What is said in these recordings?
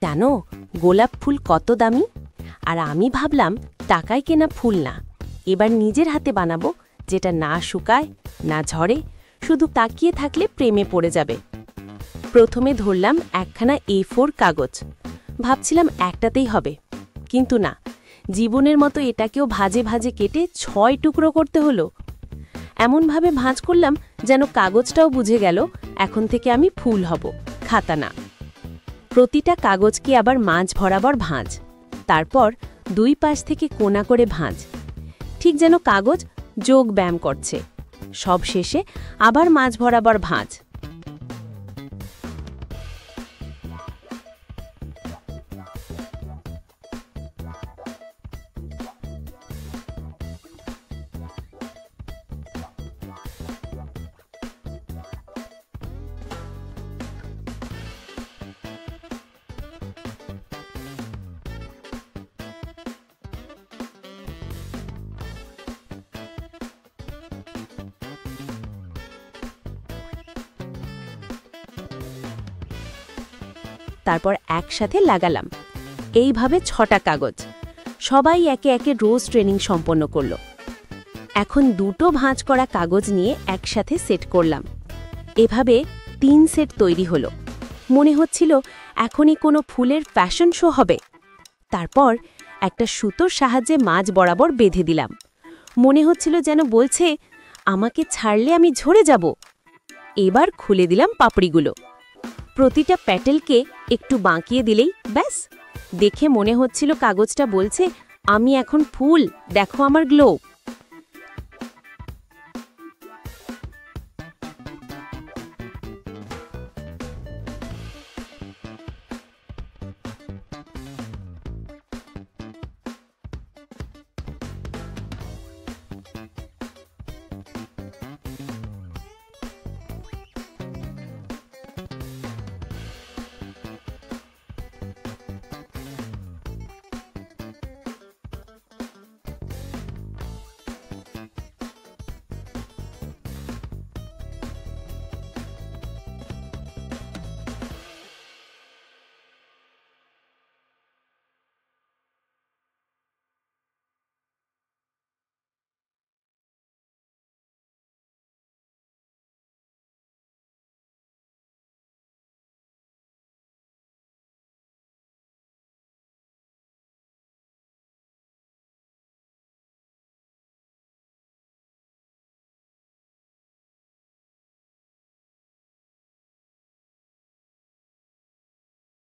জানো গোলাপ ফুল কত দামি? আর আমি ভাবলাম টাকায় কেনা ফুল না, এবার নিজের হাতে বানাবো, যেটা না শুকায় না ঝরে, শুধু তাকিয়ে থাকলে প্রেমে পড়ে যাবে। প্রথমে ধরলাম একখানা A4 কাগজ, ভাবছিলাম একটাতেই হবে, কিন্তু না, জীবনের মতো এটাকেও ভাজে ভাজে কেটে 6 টুকরো করতে হলো। এমনভাবে ভাঁজ করলাম যেন কাগজটাও বুঝে গেল এখন থেকে আমি ফুল হব, খাতা না। প্রতিটা কাগজকে আবার মাঝ বরাবর ভাঁজ, তারপর 2 পাশ থেকে কোণা করে ভাঁজ, ঠিক যেন কাগজ যোগ ব্যায়াম করছে। সব শেষে আবার মাঝ বরাবর ভাঁজ। তারপর একসাথে লাগালাম, এইভাবে 6টা কাগজ। সবাই একে একে রোজ ট্রেনিং সম্পন্ন করল। এখন 2টো ভাঁজ করা কাগজ নিয়ে একসাথে সেট করলাম। এভাবে 3 সেট তৈরি হলো। মনে হচ্ছিল এখনই কোনো ফুলের ফ্যাশন শো হবে। তারপর একটা সুতোর সাহায্যে মাঝ বরাবর বেঁধে দিলাম। মনে হচ্ছিল যেন বলছে, আমাকে ছাড়লে আমি ঝরে যাব। এবার খুলে দিলাম পাপড়িগুলো। প্রতিটা প্যাটেলকে একটু বাঁকিয়ে দিলেই ব্যাস, দেখে মনে হচ্ছিল কাগজটা বলছে, আমি এখন ফুল, দেখো আমার গ্লো।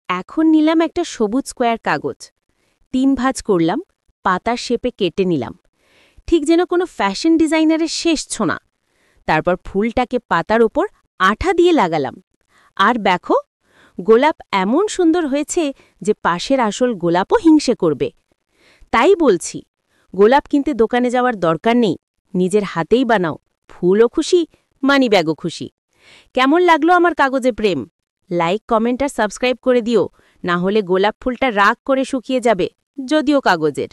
এখন নিলাম একটা সবুজ স্কোয়ার কাগজ, 3 ভাঁজ করলাম, পাতার শেপে কেটে নিলাম, ঠিক যেন কোনো ফ্যাশন ডিজাইনারের শেষ ছোঁয়া। তারপর ফুলটাকে পাতার ওপর আঠা দিয়ে লাগালাম। আর দেখো, গোলাপ এমন সুন্দর হয়েছে যে পাশের আসল গোলাপও হিংসে করবে। তাই বলছি, গোলাপ কিনতে দোকানে যাওয়ার দরকার নেই, নিজের হাতেই বানাও, ফুলও খুশি, মানি ব্যাগও খুশি। কেমন লাগলো আমার কাগজে প্রেম? লাইক, কমেন্ট আর সাবস্ক্রাইব করে দিও, না হলে গোলাপ ফুলটা রাগ করে শুকিয়ে যাবে, যদিও কাগজের।